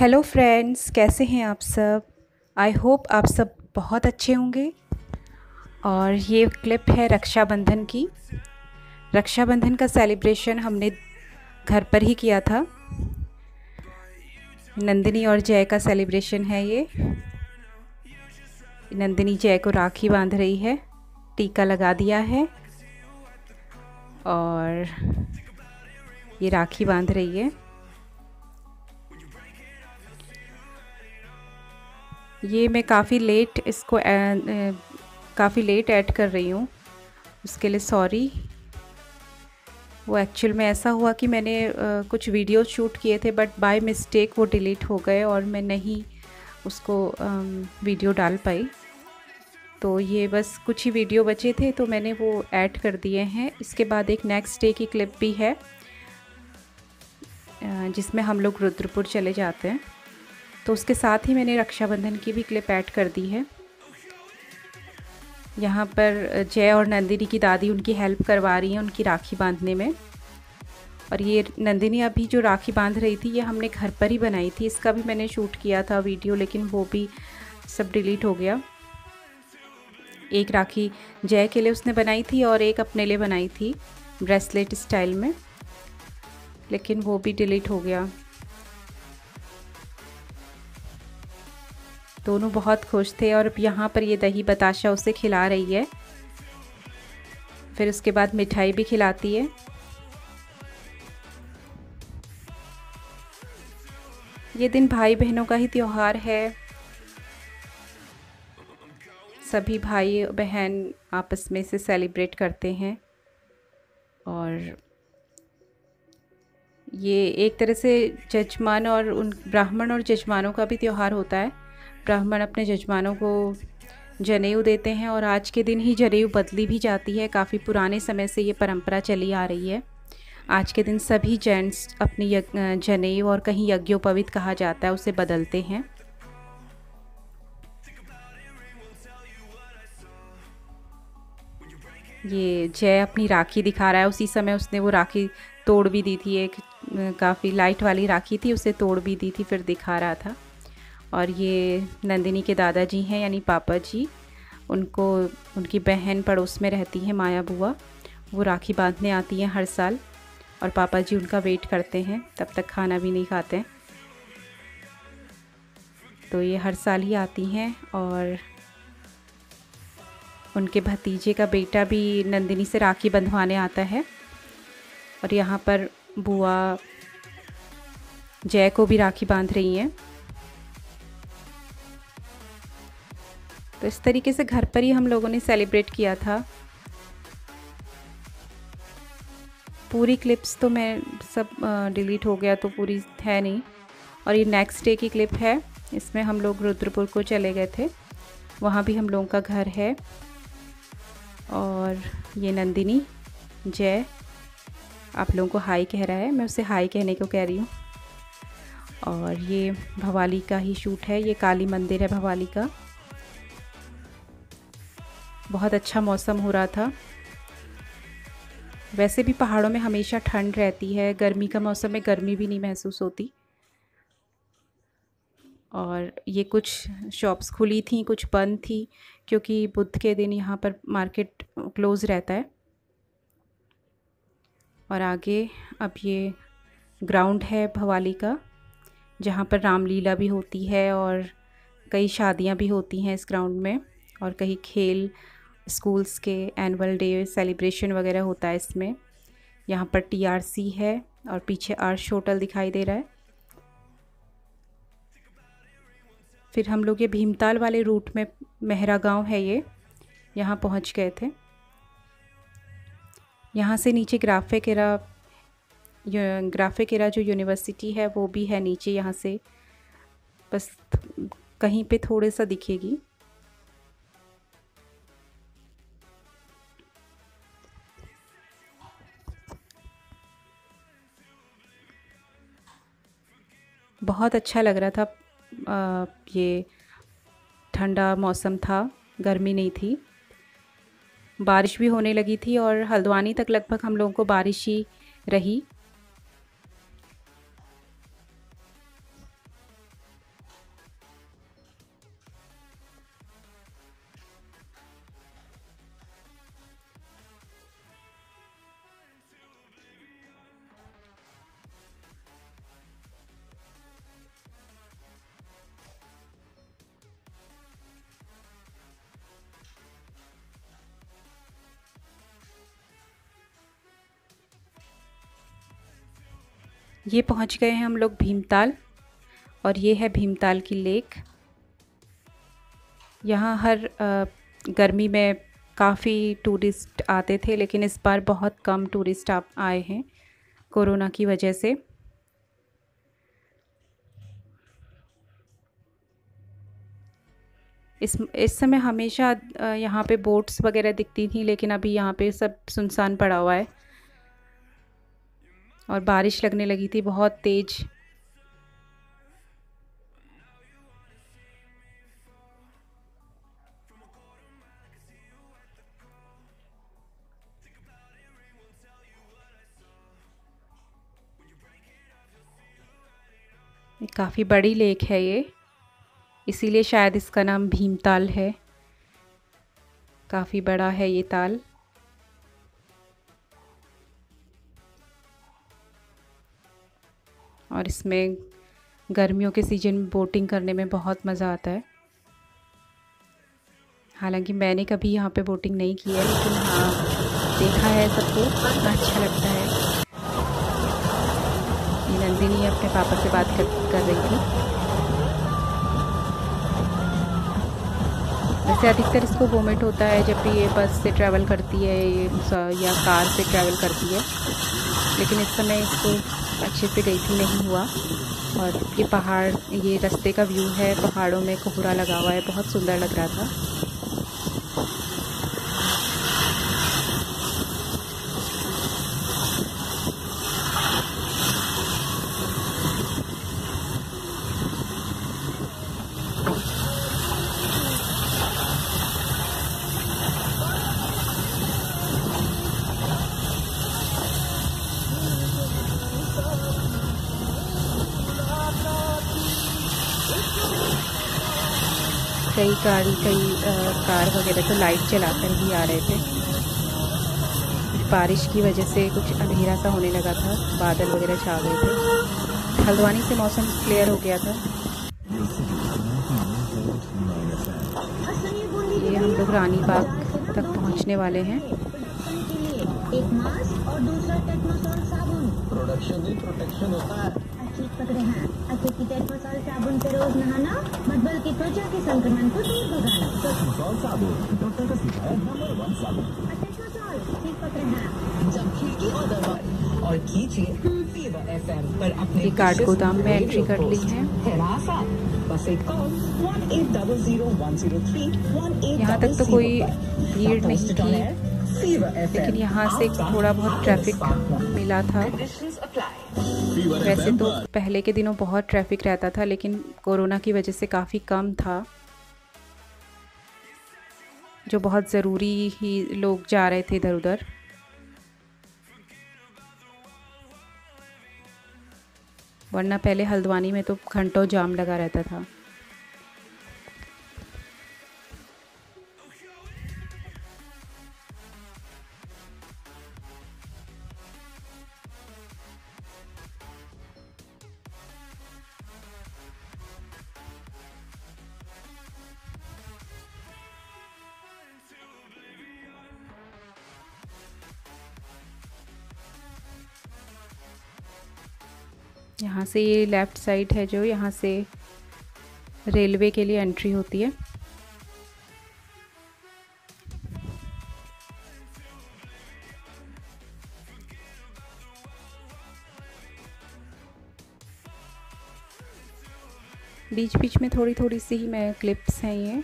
Hello friends, कैसे हैं आप सब। आई होप आप सब बहुत अच्छे होंगे। और ये क्लिप है रक्षाबंधन की। रक्षाबंधन का सेलिब्रेशन हमने घर पर ही किया था। नंदिनी और जय का सेलिब्रेशन है ये। नंदिनी जय को राखी बांध रही है, टीका लगा दिया है और ये राखी बांध रही है। ये मैं काफ़ी लेट ऐड कर रही हूँ, उसके लिए सॉरी। वो एक्चुअल में ऐसा हुआ कि मैंने कुछ वीडियो शूट किए थे, बट बाय मिस्टेक वो डिलीट हो गए और मैं नहीं उसको वीडियो डाल पाई। तो ये बस कुछ ही वीडियो बचे थे तो मैंने वो ऐड कर दिए हैं। इसके बाद एक नेक्स्ट डे की क्लिप भी है जिसमें हम लोग रुद्रपुर चले जाते हैं, तो उसके साथ ही मैंने रक्षाबंधन की भी क्लिप ऐड कर दी है। यहाँ पर जय और नंदिनी की दादी उनकी हेल्प करवा रही हैं उनकी राखी बांधने में। और ये नंदिनी अभी जो राखी बांध रही थी ये हमने घर पर ही बनाई थी। इसका भी मैंने शूट किया था वीडियो, लेकिन वो भी सब डिलीट हो गया। एक राखी जय के लिए उसने बनाई थी और एक अपने लिए बनाई थी ब्रेसलेट स्टाइल में, लेकिन वो भी डिलीट हो गया। दोनों बहुत खुश थे और यहाँ पर ये दही बताशा उसे खिला रही है, फिर उसके बाद मिठाई भी खिलाती है। ये दिन भाई बहनों का ही त्योहार है। सभी भाई बहन आपस में से सेलिब्रेट करते हैं और ये एक तरह से जजमान और उन ब्राह्मण और जजमानों का भी त्यौहार होता है। ब्राह्मण अपने जजमानों को जनेऊ देते हैं और आज के दिन ही जनेऊ बदली भी जाती है। काफ़ी पुराने समय से ये परंपरा चली आ रही है। आज के दिन सभी जेंट्स अपनी जनेऊ, और कहीं यज्ञोपवीत कहा जाता है, उसे बदलते हैं। ये जय अपनी राखी दिखा रहा है, उसी समय उसने वो राखी तोड़ भी दी थी। एक काफ़ी लाइट वाली राखी थी, उसे तोड़ भी दी थी, फिर दिखा रहा था। और ये नंदिनी के दादाजी हैं यानी पापा जी, उनको उनकी बहन पड़ोस में रहती है माया बुआ, वो राखी बांधने आती हैं हर साल और पापा जी उनका वेट करते हैं, तब तक खाना भी नहीं खाते हैं। तो ये हर साल ही आती हैं और उनके भतीजे का बेटा भी नंदिनी से राखी बंधवाने आता है। और यहाँ पर बुआ जय को भी राखी बांध रही हैं। तो इस तरीके से घर पर ही हम लोगों ने सेलिब्रेट किया था। पूरी क्लिप्स तो मैं सब डिलीट हो गया तो पूरी है नहीं। और ये नेक्स्ट डे की क्लिप है, इसमें हम लोग रुद्रपुर को चले गए थे, वहाँ भी हम लोगों का घर है। और ये नंदिनी जय आप लोगों को हाय कह रहा है, मैं उसे हाय कहने को कह रही हूँ। और ये भवाली का ही शूट है, ये काली मंदिर है भवाली का। बहुत अच्छा मौसम हो रहा था। वैसे भी पहाड़ों में हमेशा ठंड रहती है, गर्मी का मौसम में गर्मी भी नहीं महसूस होती। और ये कुछ शॉप्स खुली थी, कुछ बंद थी, क्योंकि बुध के दिन यहाँ पर मार्केट क्लोज़ रहता है। और आगे अब ये ग्राउंड है भवाली का, जहाँ पर रामलीला भी होती है और कई शादियाँ भी होती हैं इस ग्राउंड में, और कई खेल स्कूल्स के एनुअल डे सेलिब्रेशन वगैरह होता है इसमें। यहाँ पर TRC है और पीछे आर्श होटल दिखाई दे रहा है। फिर हम लोग ये भीमताल वाले रूट में, मेहरा गांव है ये, यहाँ पहुँच गए थे। यहाँ से नीचे ग्राफिक एरा जो यूनिवर्सिटी है वो भी है नीचे, यहाँ से बस कहीं पे थोड़े सा दिखेगी। बहुत अच्छा लग रहा था। ये ठंडा मौसम था, गर्मी नहीं थी, बारिश भी होने लगी थी और हल्द्वानी तक लगभग हम लोगों को बारिश ही रही। ये पहुंच गए हैं हम लोग भीमताल, और ये है भीमताल की लेक। यहाँ हर गर्मी में काफ़ी टूरिस्ट आते थे, लेकिन इस बार बहुत कम टूरिस्ट आए हैं कोरोना की वजह से। इस समय हमेशा यहाँ पे बोट्स वगैरह दिखती थी, लेकिन अभी यहाँ पे सब सुनसान पड़ा हुआ है। और बारिश लगने लगी थी बहुत तेज़। काफ़ी बड़ी लेक है ये, इसीलिए शायद इसका नाम भीमताल है। काफ़ी बड़ा है ये ताल। और इसमें गर्मियों के सीज़न में बोटिंग करने में बहुत मज़ा आता है। हालांकि मैंने कभी यहाँ पे बोटिंग नहीं की है, लेकिन हाँ देखा है सबको, अच्छा लगता है। ये नंदिनी अपने पापा से बात कर रही थी। वैसे अधिकतर इसको वोमिट होता है जब भी ये बस से ट्रैवल करती है या कार से ट्रैवल करती है, लेकिन इस समय इसको अच्छे से गई थी, नहीं हुआ। और ये पहाड़, ये रास्ते का व्यू है, पहाड़ों में कोहरा लगा हुआ है, बहुत सुंदर लग रहा था। कई कार वगैरह तो लाइट जलाकर ही आ रहे थे। बारिश की वजह से कुछ अंधेरा सा होने लगा था, बादल वगैरह छा गए थे। हल्द्वानी से मौसम क्लियर हो गया था। ये हम लोग रानी बाग तक पहुंचने वाले हैं। एक मास्क और दूसरा टेक्नोसॉल साबुन। प्रोटेक्शन होता है। अच्छे की टेक्नोसॉल साबुन से रोज नहाना मत, बल्कि त्वचा के संक्रमण को दूर भगाना। टेक्नोसॉल साबुन, डॉक्टर का सिखाया नंबर 1 साबुन। टेक्नोसॉल ठीक पकड़ है। जब खिड़की और दरवाजे और खींचिए फीवर एफएम पर अपने कार्ड गोदाम में एंट्री कर ली है। बस एक कॉल 1800103 यहाँ तक तो कोई भीड़ नहीं थी, लेकिन यहाँ से थोड़ा बहुत ट्रैफिक मिला था। वैसे तो पहले के दिनों बहुत ट्रैफिक रहता था, लेकिन कोरोना की वजह से काफ़ी कम था। जो बहुत ज़रूरी ही लोग जा रहे थे इधर उधर। वरना पहले हल्द्वानी में तो घंटों जाम लगा रहता था। यहाँ से ये लेफ़्ट साइड है, जो यहाँ से रेलवे के लिए एंट्री होती है। बीच बीच में थोड़ी थोड़ी सी ही मैं क्लिप्स हैं ये।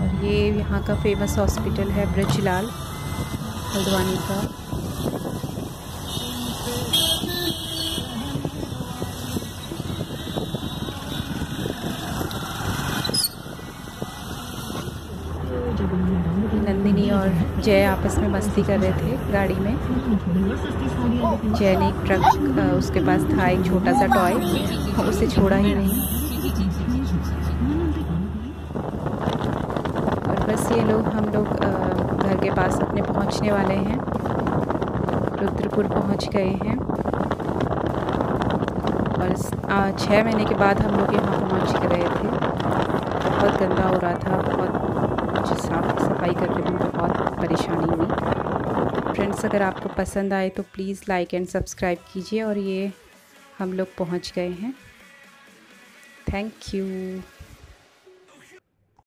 और ये यहाँ का फेमस हॉस्पिटल है ब्रजलाल हल्द्वानी का। नंदिनी और जय आपस में मस्ती कर रहे थे गाड़ी में। जय ने एक ट्रक उसके पास था, एक छोटा सा टॉय, उसे छोड़ा ही नहीं। और बस ये लोग, हम लोग घर के पास अपने पहुंचने वाले हैं। रुद्रपुर पहुंच गए हैं। और 6 महीने के बाद हम लोग यहाँ पहुंच गए थे। बहुत गंदा हो रहा था, बहुत मुझे साफ़ सफाई करने में बहुत परेशानी हुई। फ्रेंड्स, अगर आपको पसंद आए तो प्लीज़ लाइक एंड सब्सक्राइब कीजिए। और ये हम लोग पहुंच गए हैं। Thank you.